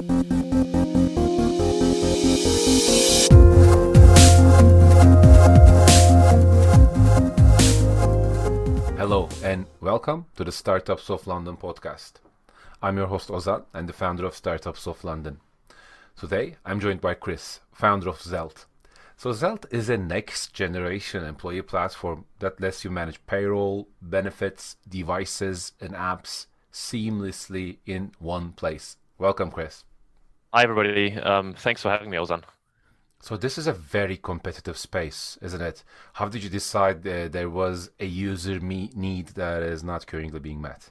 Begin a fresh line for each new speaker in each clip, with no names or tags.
Hello and welcome to the Startups of London podcast. I'm your host Ozan and the founder of Startups of London. Today I'm joined by Chris, founder of Zelt. So Zelt is a next generation employee platform that lets you manage payroll, benefits, devices and apps seamlessly in one place. Welcome, Chris.
Hi, everybody. Thanks for having me, Ozan.
So this is a very competitive space, isn't it? How did you decide there was a user need that is not currently being met?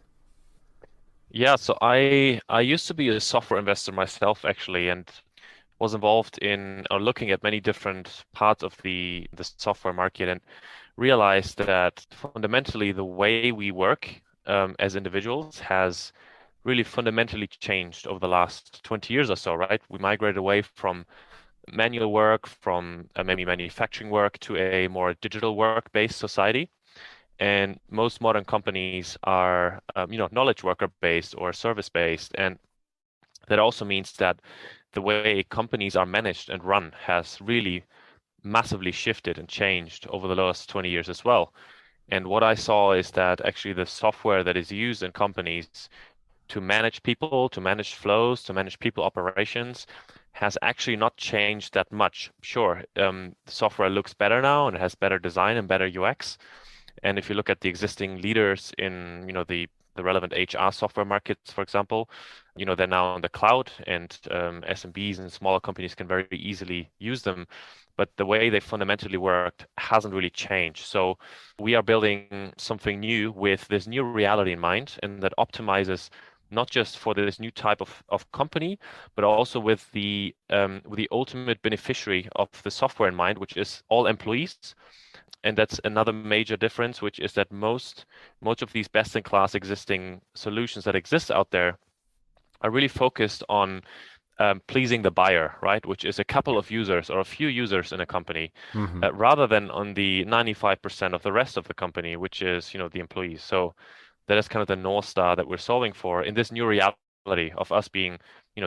Yeah, so I used to be a software investor myself, actually, and was involved in or looking at many different parts of the software market, and realized that fundamentally the way we work as individuals has really fundamentally changed over the last 20 years or so, right? We migrated away from manual work, from maybe manufacturing work to a more digital work-based society. And most modern companies are, knowledge worker based or service based. And that also means that the way companies are managed and run has really massively shifted and changed over the last 20 years as well. And what I saw is that actually the software that is used in companies to manage people, to manage flows, to manage people operations has actually not changed that much. Sure, the software looks better now and it has better design and better UX. And if you look at the existing leaders in, the relevant HR software markets, for example, they're now on the cloud, and SMBs and smaller companies can very easily use them. But the way they fundamentally worked hasn't really changed. So we are building something new with this new reality in mind, and that optimizes not just for this new type of company, but also with the ultimate beneficiary of the software in mind, which is all employees. And that's another major difference, which is that most of these best-in-class existing solutions that exist out there are really focused on pleasing the buyer, right? Which is a couple of users or a few users in a company,
Hmm.
rather than on the 95% of the rest of the company, which is, the employees. So that is kind of the North Star that we're solving for in this new reality of us being,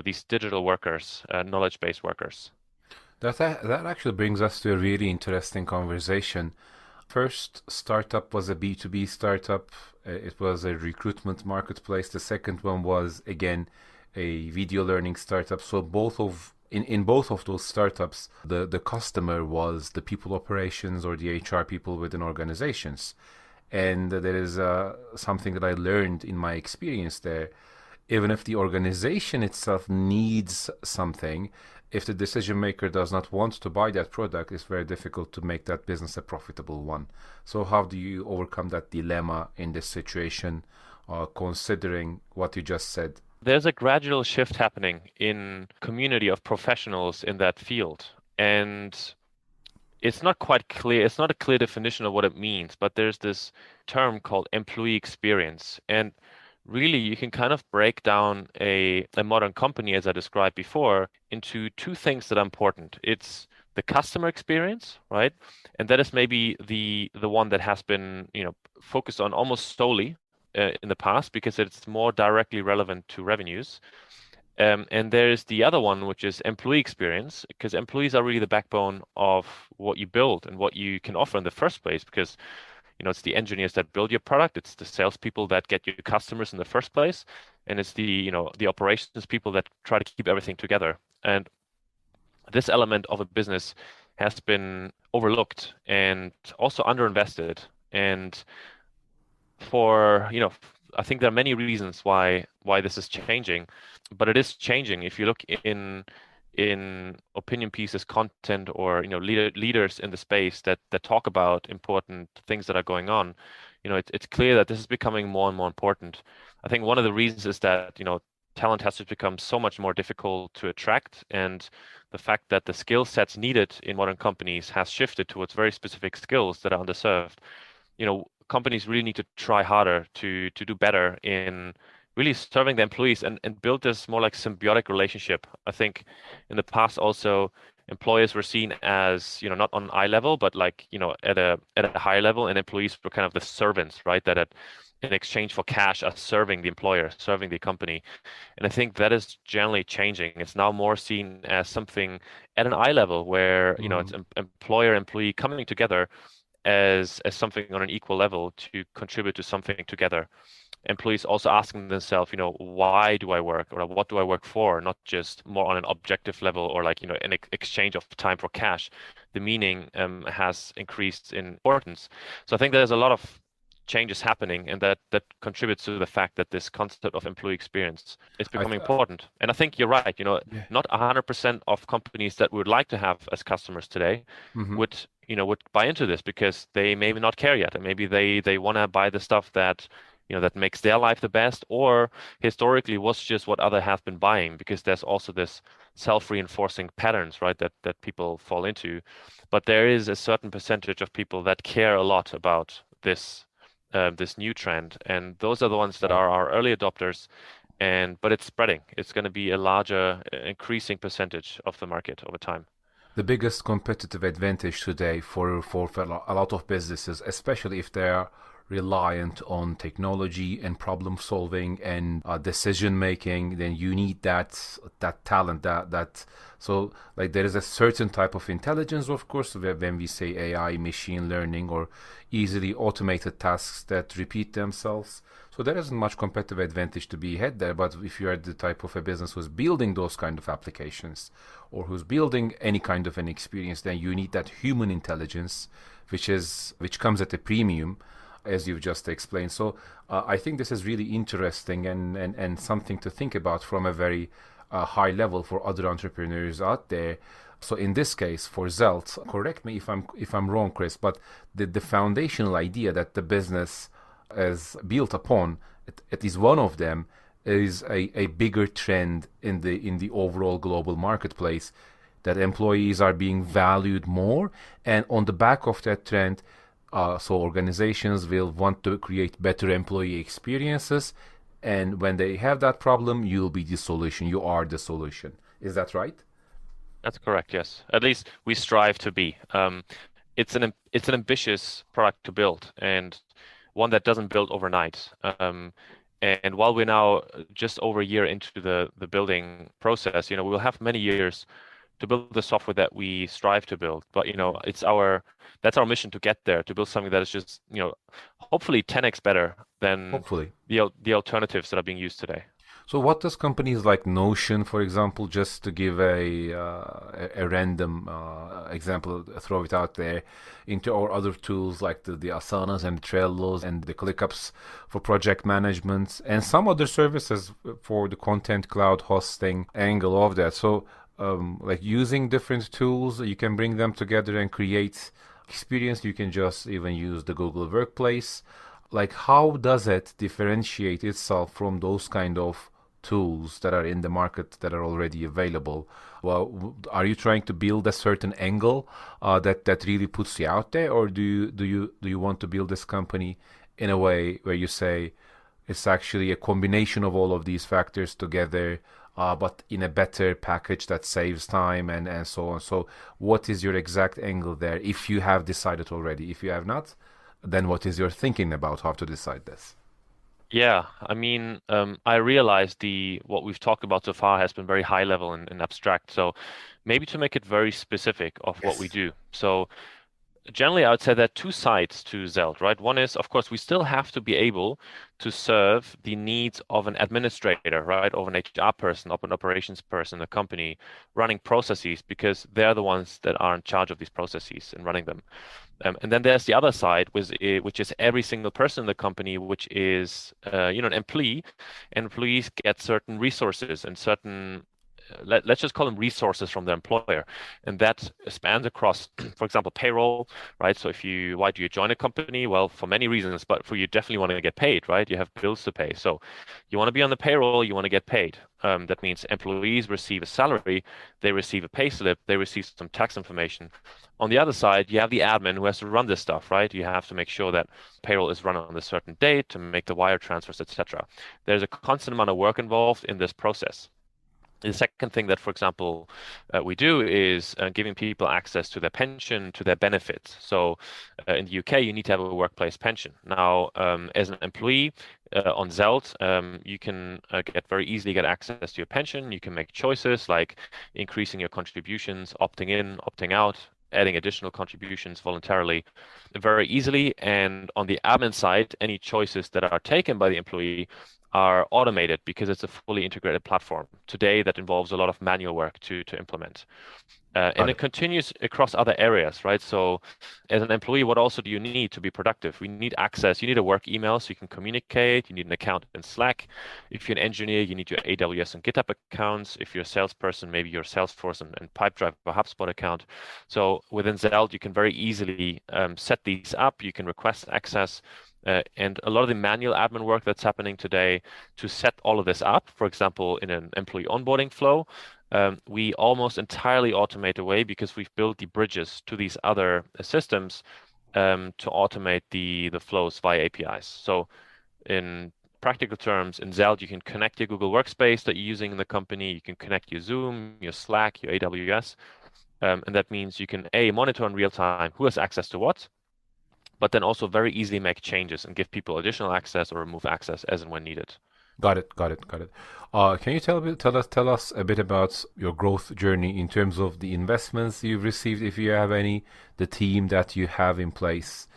these digital workers, knowledge-based workers.
That actually brings us to a really interesting conversation. First startup was a B2B startup. It was a recruitment marketplace. The second one was again a video learning startup. So in both of those startups, the customer was the people operations or the HR people within organizations. And there is something that I learned in my experience there. Even if the organization itself needs something, if the decision maker does not want to buy that product, it's very difficult to make that business a profitable one. So, how do you overcome that dilemma in this situation, considering what you just said?
There's a gradual shift happening in community of professionals in that field. And it's not quite clear, it's not a clear definition of what it means, but there's this term called employee experience. And really, you can kind of break down a modern company, as I described before, into two things that are important. It's the customer experience, right? And that is maybe the one that has been, focused on almost solely in the past because it's more directly relevant to revenues. And there's the other one, which is employee experience, because employees are really the backbone of what you build and what you can offer in the first place. Because, it's the engineers that build your product, it's the salespeople that get you customers in the first place, and it's the operations people that try to keep everything together. And this element of a business has been overlooked and also underinvested. And for, I think there are many reasons why this is changing, but it is changing. If you look in opinion pieces, content, or leaders in the space that talk about important things that are going on, it's clear that this is becoming more and more important. I think one of the reasons is that talent has just become so much more difficult to attract, and the fact that the skill sets needed in modern companies has shifted towards very specific skills that are underserved. Companies really need to try harder to do better in really serving the employees and build this more like symbiotic relationship. I think in the past also employers were seen as, not on eye level, but like, at a higher level, and employees were kind of the servants, right? That in exchange for cash as serving the employer, serving the company. And I think that is generally changing. It's now more seen as something at an eye level where, it's
Mm.
employer employee coming together as something on an equal level to contribute to something together. Employees also asking themselves, why do I work or what do I work for? Not just more on an objective level or like, an exchange of time for cash. The meaning has increased in importance. So I think there's a lot of changes happening, and that contributes to the fact that this concept of employee experience is
I
becoming
th
important. And I think you're right,
yeah.
not 100% of companies that we would like to have as customers today
Hmm.
would buy into this because they maybe not care yet, and maybe they want to buy the stuff that that makes their life the best, or historically was just what other have been buying, because there's also this self-reinforcing patterns, right, that people fall into. But there is a certain percentage of people that care a lot about this new trend, and those are the ones that
Right.
are our early adopters. But it's spreading. It's going to be a larger, increasing percentage of the market over time.
The biggest competitive advantage today for a lot of businesses, especially if they are reliant on technology and problem solving and decision making, then you need that talent that so like there is a certain type of intelligence, of course, when we say AI, machine learning, or easily automated tasks that repeat themselves. So there isn't much competitive advantage to be had there. But if you are the type of a business who's building those kind of applications or who's building any kind of an experience, then you need that human intelligence, which comes at a premium, as you've just explained. So I think this is really interesting and something to think about from a very high level for other entrepreneurs out there. So in this case, for Zelt, correct me if I'm wrong, Chris, but the foundational idea that the business is built upon, it is one of them, is a bigger trend in the overall global marketplace, that employees are being valued more, and on the back of that trend, so organizations will want to create better employee experiences, and when they have that problem, you'll be the solution. You are the solution. Is that right?
That's correct, yes. At least we strive to be. It's an ambitious product to build, and one that doesn't build overnight. And while we're now just over a year into the building process, we'll have many years to build the software that we strive to build. But that's our mission, to get there, to build something that is just hopefully 10x better than
Hopefully.
the alternatives that are being used today.
So what does companies like Notion, for example, just to give a random example, throw it out there, into our other tools like the Asanas and Trellos and the ClickUps for project management and some other services for the content cloud hosting angle of that. So like using different tools, you can bring them together and create experience. You can just even use the Google Workplace. Like how does it differentiate itself from those kind of tools that are in the market that are already available? Well, are you trying to build a certain angle that really puts you out there, or do you want to build this company in a way where you say it's actually a combination of all of these factors together, but in a better package that saves time and so on? So, what is your exact angle there? If you have decided already, if you have not, then what is your thinking about how to decide this?
Yeah, I mean, I realize the what we've talked about so far has been very high level and abstract. So maybe to make it very specific of what we
Yes.
do. So generally, I would say there are two sides to Zelt, right? One is, of course, we still have to be able to serve the needs of an administrator, right? Of an HR person, of an operations person, a company running processes, because they're the ones that are in charge of these processes and running them. And then there's the other side, which is every single person in the company, which is an employee. And employees get certain resources and certain let's just call them resources from the employer, and that spans across, for example, payroll, right? So why do you join a company? Well, for many reasons, but for you definitely want to get paid, right? You have bills to pay, so you want to be on the payroll, you want to get paid. That means employees receive a salary, they receive a pay slip, they receive some tax information. On the other side, you have the admin who has to run this stuff, right? You have to make sure that payroll is run on a certain date to make the wire transfers, etc. There's a constant amount of work involved in this process. The second thing that, for example, we do is giving people access to their pension, to their benefits. So in the UK, you need to have a workplace pension. Now, as an employee on Zelt, you can get very easily get access to your pension. You can make choices like increasing your contributions, opting in, opting out, adding additional contributions voluntarily very easily. And on the admin side, any choices that are taken by the employee are automated because it's a fully integrated platform. Today, that involves a lot of manual work to implement. And
Got
it
it.
continues across other areas, right? So, as an employee, what also do you need to be productive? We need access. You need a work email so you can communicate. You need an account in Slack. If you're an engineer, you need your AWS and GitHub accounts. If you're a salesperson, maybe your Salesforce and Pipedrive or HubSpot account. So, within Zelt, you can very easily set these up. You can request access. And a lot of the manual admin work that's happening today to set all of this up, for example, in an employee onboarding flow, we almost entirely automate away because we've built the bridges to these other systems to automate the flows via APIs. So in practical terms, in Zeld, you can connect your Google Workspace that you're using in the company. You can connect your Zoom, your Slack, your AWS. And that means you can A, monitor in real time who has access to what, but then also very easily make changes and give people additional access or remove access as and when needed.
Got it. Got it. Got it. Can you tell us a bit about your growth journey in terms of the investments you've received, if you have any, the team that you have in place,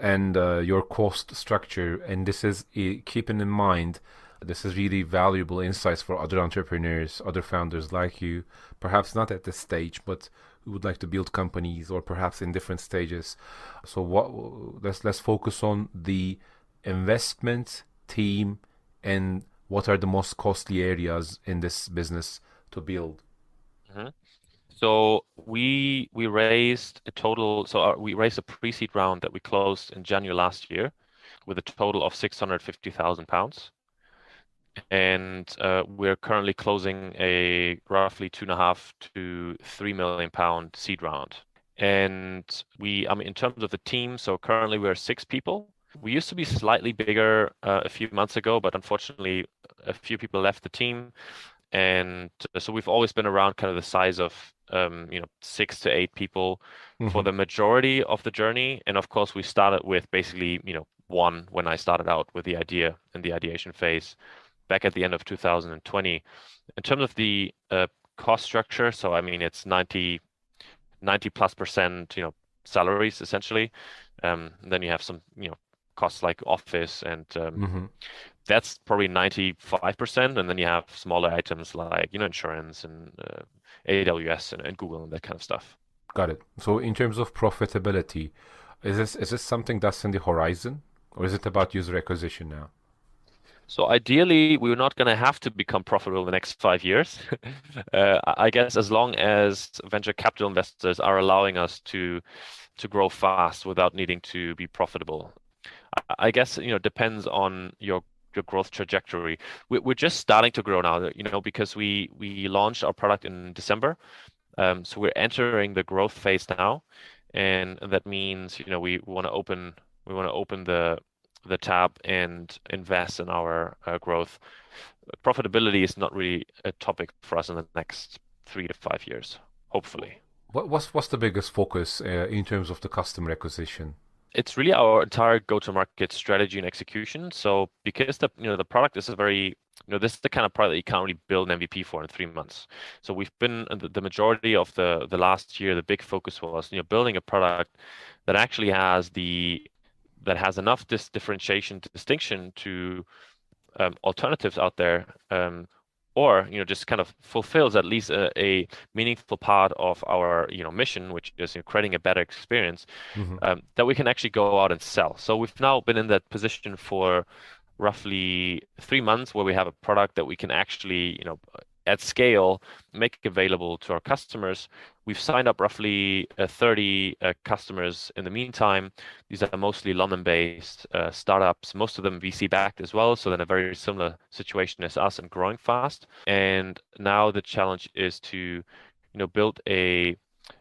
and your cost structure? And this is keeping in mind, this is really valuable insights for other entrepreneurs, other founders like you, perhaps not at this stage, but who would like to build companies or perhaps in different stages. So let's focus on the investment team and what are the most costly areas in this business to build.
Mhm. So we raised a total. So we raised a pre-seed round that we closed in January last year with a total of £650,000, and we're currently closing a roughly 2.5 to 3 million pound seed round. And I mean, in terms of the team, so currently we're 6 people. We used to be slightly bigger a few months ago, but unfortunately, a few people left the team. And so we've always been around kind of the size of 6 to 8 people for
Hmm.
the majority of the journey. And of course, we started with basically, one when I started out with the idea in the ideation phase back at the end of 2020. In terms of the cost structure, so I mean, it's 90 plus percent, salaries essentially. Then you have some, costs like office and
Hmm.
that's probably 95%. And then you have smaller items like, insurance and AWS and Google and that kind of stuff.
Got it. So in terms of profitability, is this something that's in the horizon, or is it about user acquisition now?
So ideally, we're not going to have to become profitable in the next 5 years. I guess as long as venture capital investors are allowing us to grow fast without needing to be profitable. I guess, depends on your growth trajectory. We're just starting to grow now, because we launched our product in December. So we're entering the growth phase now, and that means, we want to open the tab and invest in our growth. Profitability is not really a topic for us in the next 3 to 5 years, hopefully.
What's the biggest focus in terms of the customer acquisition?
It's really our entire go-to-market strategy and execution. So because the product is this is the kind of product that you can't really build an MVP for in 3 months. So we've been the majority of the last year, the big focus was, building a product that actually has enough differentiation, distinction to alternatives out there, or just kind of fulfills at least a meaningful part of our mission, which is creating a better experience
Hmm.
that we can actually go out and sell. So we've now been in that position for roughly 3 months where we have a product that we can actually, at scale, make available to our customers. We've signed up roughly 30 customers in the meantime. These are mostly London-based startups, most of them VC-backed as well, so they're in a very similar situation as us and growing fast. And now the challenge is to, build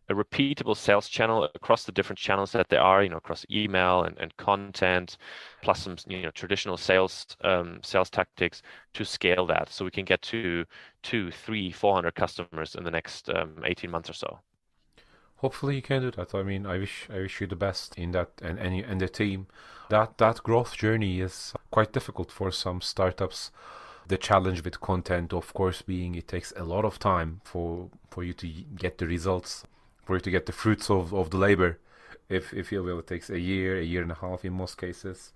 a repeatable sales channel across the different channels that there are, across email and content, plus some, traditional sales tactics to scale that so we can get to 2, 3, 400 customers in the next 18 months or so.
Hopefully you can do that. I mean, I wish you the best in that, and the team. That growth journey is quite difficult for some startups. The challenge with content, of course, being it takes a lot of time for you to get the results, for you to get the fruits of the labor. If you will, it takes a year and a half in most cases.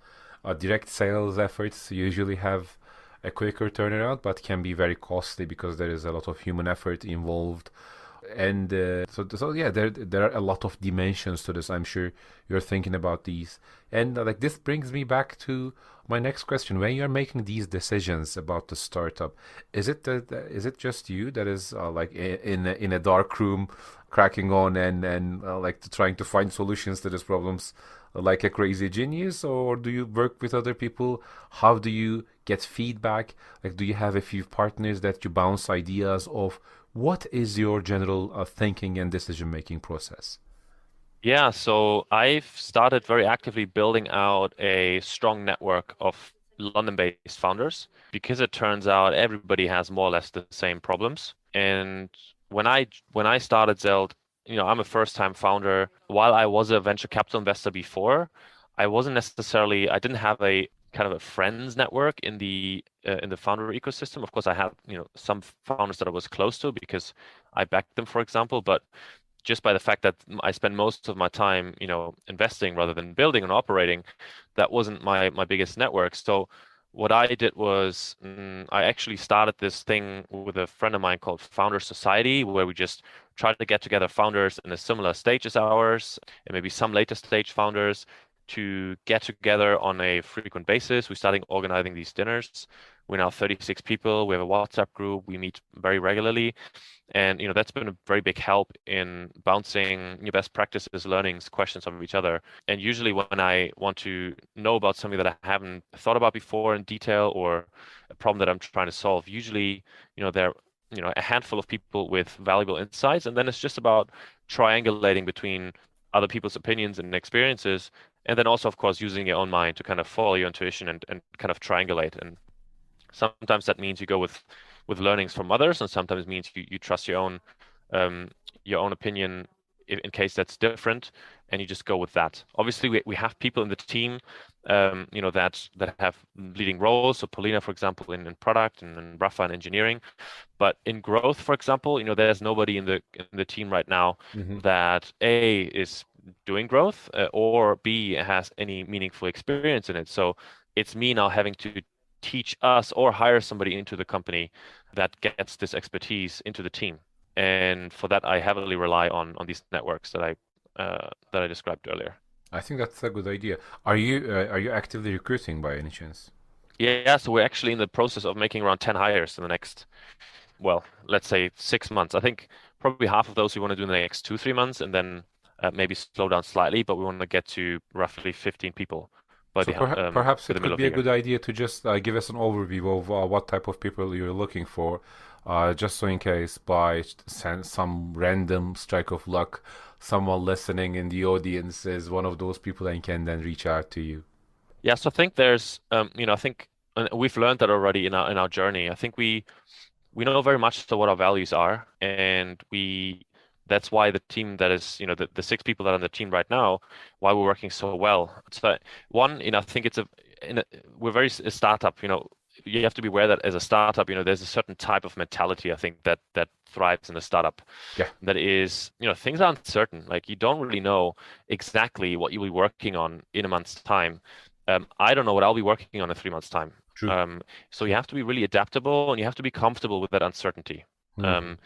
Direct sales efforts usually have a quicker turnaround, but can be very costly because there is a lot of human effort involved. And so yeah, there are a lot of dimensions to this. I'm sure you're thinking about these, and like this brings me back to my next question. When you're making these decisions about the startup, is it just you that is like in a dark room, cracking on and like trying to find solutions to these problems, like a crazy genius, or do you work with other people? How do you get feedback? Like, do you have a few partners that you bounce ideas off? What is your general thinking and decision making process?
Yeah, so I've started very actively building out a strong network of London-based founders because it turns out everybody has more or less the same problems. And when I started Zelt, I'm a first-time founder. While I was a venture capital investor before, I didn't have a kind of a friends network in the founder ecosystem. Of course, I had, some founders that I was close to because I backed them, for example, but just by the fact that I spend most of my time, investing rather than building and operating, that wasn't my biggest network. So what I did was I actually started this thing with a friend of mine called Founder Society, where we just tried to get together founders in a similar stage as ours, and maybe some later stage founders to get together on a frequent basis. We started organizing these dinners. We're now 36 people. We have a WhatsApp group. We meet very regularly. And that's been a very big help in bouncing your best practices, learnings, questions of each other. And usually when I want to know about something that I haven't thought about before in detail or a problem that I'm trying to solve, usually, there a handful of people with valuable insights. And then it's just about triangulating between other people's opinions and experiences. And then also, of course, using your own mind to kind of follow your intuition and kind of triangulate. And sometimes that means you go with learnings from others, and sometimes it means you trust um, your own opinion in case that's different, and you just go with that. Obviously, we have people in the team, that have leading roles. So Paulina, for example, in product, and Rafa in engineering. But in growth, for example, there's nobody in the team right now
Hmm.
that A is doing growth, or B has any meaningful experience in it. So it's me now having to teach us or hire somebody into the company that gets this expertise into the team. And for that, I heavily rely on these networks that I described earlier.
I think that's a good idea. Are you actively recruiting by any chance?
Yeah, so we're actually in the process of making around 10 hires in the next, well, let's say 6 months. I think probably half of those we want to do in the next 2, 3 months, and then maybe slow down slightly, but we want to get to roughly 15 people by
So perhaps
by
it
the middle
could
of
be
the
a
year.
good idea to just give us an overview of what type of people you're looking for, just so in case by some random strike of luck, someone listening in the audience is one of those people and can then reach out to you.
Yeah, so I think there's, I think we've learned that already in our journey. I think we know very much so what our values are, and that's why the team that is, the 6 people that are on the team right now, why we're working so well. So one, I think we're very a startup. You have to be aware that as a startup, there's a certain type of mentality I think that thrives in a startup.
Yeah,
That is, things are uncertain. Like you don't really know exactly what you'll be working on in a month's time. I don't know what I'll be working on in 3 months' time.
true.
Um, so you
True.
have to be really adaptable and you have to be comfortable with that uncertainty.
Hmm.
Um,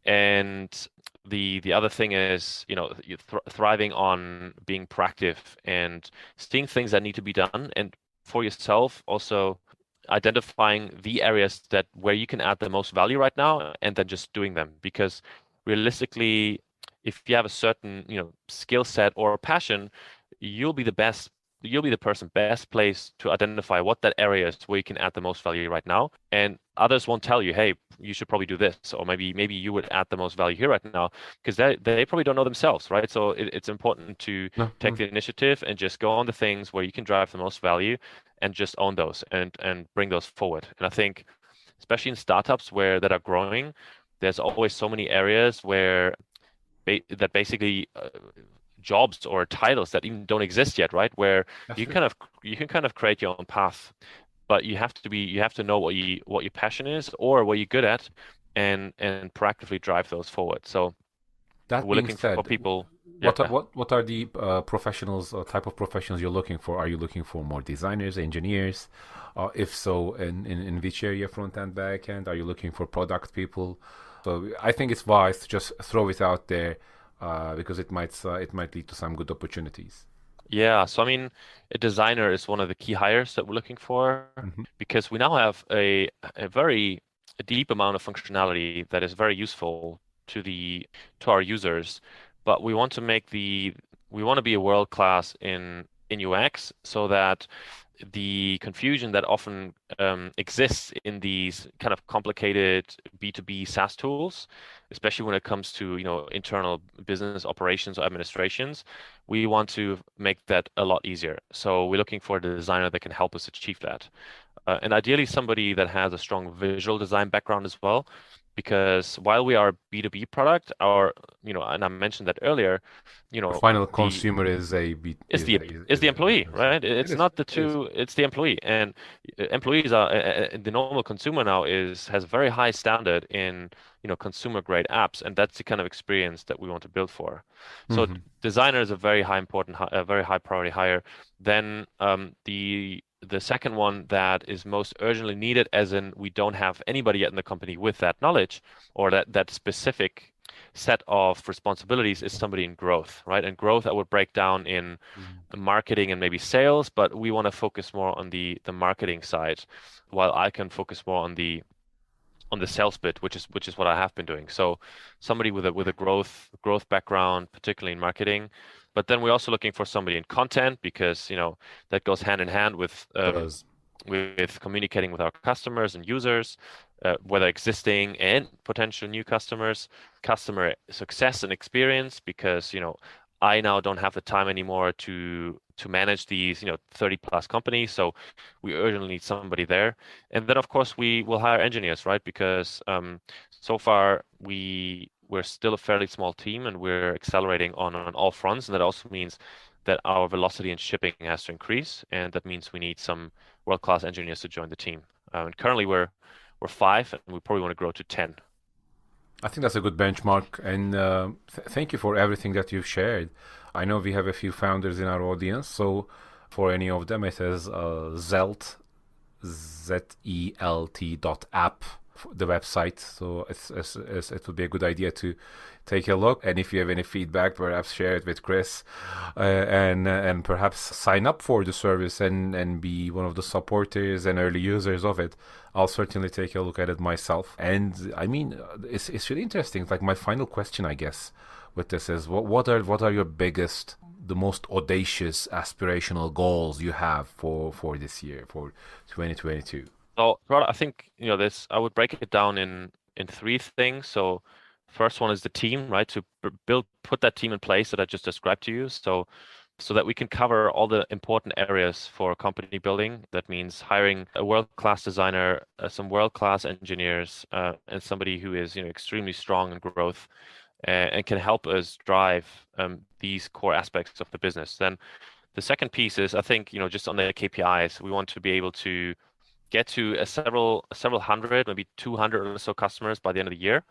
and the other thing is, you thriving on being proactive and seeing things that need to be done, and for yourself also identifying the areas that where you can add the most value right now, and then just doing them. Because realistically, if you have a certain, skill set or passion, you'll be the best you'll be the person best placed to identify what that area is where you can add the most value right now. And others won't tell you, hey, you should probably do this, or maybe you would add the most value here right now, because they probably don't know themselves, right? So it's important to
No,
take the initiative and just go on the things where you can drive the most value and just own those and bring those forward. And I think especially in startups where that are growing, there's always so many areas where that basically jobs or titles that even don't exist yet, right? Where
that's
you
true.
kind of you can kind of create your own path, but you have to know what your passion is or what you're good at, and proactively drive those forward. So
That
we're
being
looking for
said,
people.
what are,
Yeah.
what are the professionals type of professionals you're looking for? Are you looking for more designers, engineers? If so, in which area, front end, back end? Are you looking for product people? So I think it's wise to just throw it out there because it might lead to some good opportunities.
Yeah, so I mean, a designer is one of the key hires that we're looking for
Hmm.
because we now have a very deep amount of functionality that is very useful to the to our users, but we want to be a world class in UX so that the confusion that often exists in these kind of complicated B2B SaaS tools, especially when it comes to, internal business operations or administrations, we want to make that a lot easier. So we're looking for a designer that can help us achieve that. And ideally somebody that has a strong visual design background as well, because while we are a B2B product, and I mentioned that earlier, you
The
know,
final
the
consumer is a
it's the it's the employee, right?
it
It's
is
not the
it is.
two, it's the employee. And employees are the normal consumer now is has a very high standard in, consumer grade apps, and that's the kind of experience that we want to build for. So
Hmm.
designer is a very a very high priority hire. Then the second one that is most urgently needed, as in we don't have anybody yet in the company with that knowledge or that specific set of responsibilities, is somebody in growth, right? And growth I would break down in marketing and maybe sales, but we want to focus more on the marketing side, while I can focus more on the sales bit, which is what I have been doing. So somebody with a growth background, particularly in marketing. But then we're also looking for somebody in content because, that goes hand in hand
Does
with communicating with our customers and users, whether existing and potential new customers, customer success and experience, because, I now don't have the time anymore to manage these, 30 plus companies. So we urgently need somebody there. And then of course we will hire engineers, right? Because so far we're still a fairly small team and we're accelerating on all fronts. And that also means that our velocity in shipping has to increase. And that means we need some world-class engineers to join the team. And currently we're five, and we probably want to grow to 10.
I think that's a good benchmark, and thank you for everything that you've shared. I know we have a few founders in our audience, so for any of them, it is Zelt, ZELT the website. So it would be a good idea to take a look. And if you have any feedback, perhaps share it with Chris, and perhaps sign up for the service and be one of the supporters and early users of it. I'll certainly take a look at it myself. And I mean, it's really interesting. Like my final question, I guess, with this is what are your biggest, the most audacious aspirational goals you have for this year, for 2022?
So, I think, this I would break it down in three things. So, first one is the team, right? To put that team in place that I just described to you. So that we can cover all the important areas for company building. That means hiring a world-class designer, some world-class engineers, and somebody who is, extremely strong in growth and can help us drive these core aspects of the business. Then the second piece is, I think, just on the KPIs, we want to be able to get to several hundred, maybe 200 or so customers by the end of the year.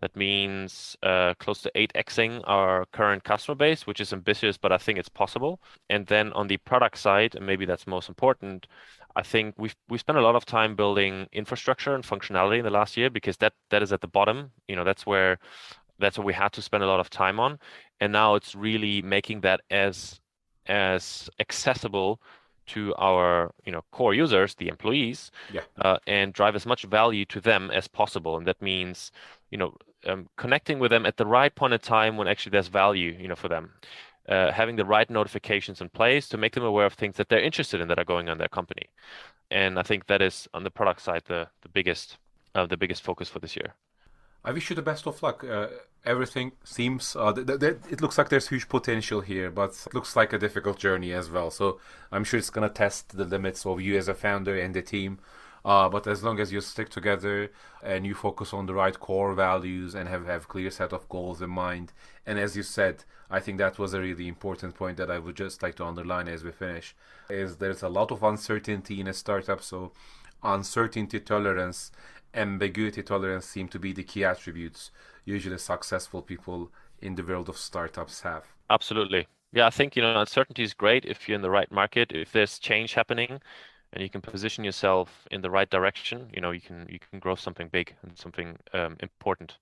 That means close to 8xing our current customer base, which is ambitious, but I think it's possible. And then on the product side, and maybe that's most important, I think we spent a lot of time building infrastructure and functionality in the last year because that is at the bottom. That's what we had to spend a lot of time on. And now it's really making that as accessible to our, core users, the employees,
Yeah.
and drive as much value to them as possible. And that means, connecting with them at the right point in time when actually there's value, for them. having the right notifications in place to make them aware of things that they're interested in that are going on in their company. And I think that is on the product side the biggest focus for this year.
I wish you the best of luck. Everything seems, it looks like there's huge potential here, but it looks like a difficult journey as well. So I'm sure it's going to test the limits of you as a founder and the team. But as long as you stick together and you focus on the right core values and have clear set of goals in mind, and as you said, I think that was a really important point that I would just like to underline as we finish, is there's a lot of uncertainty in a startup, so uncertainty tolerance, ambiguity tolerance seem to be the key attributes usually successful people in the world of startups have.
Absolutely. Yeah, I think, uncertainty is great if you're in the right market, if there's change happening and you can position yourself in the right direction, you can grow something big and something important.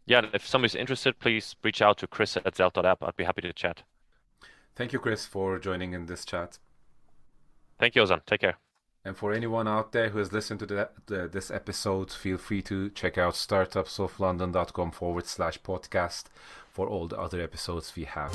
Yeah, and if somebody's interested, please reach out to Chris at Zelt.app. I'd be happy to chat.
Thank you, Chris, for joining in this chat.
Thank you, Ozan. Take care.
And for anyone out there who has listened to this episode, feel free to check out startupsoflondon.com/podcast for all the other episodes we have.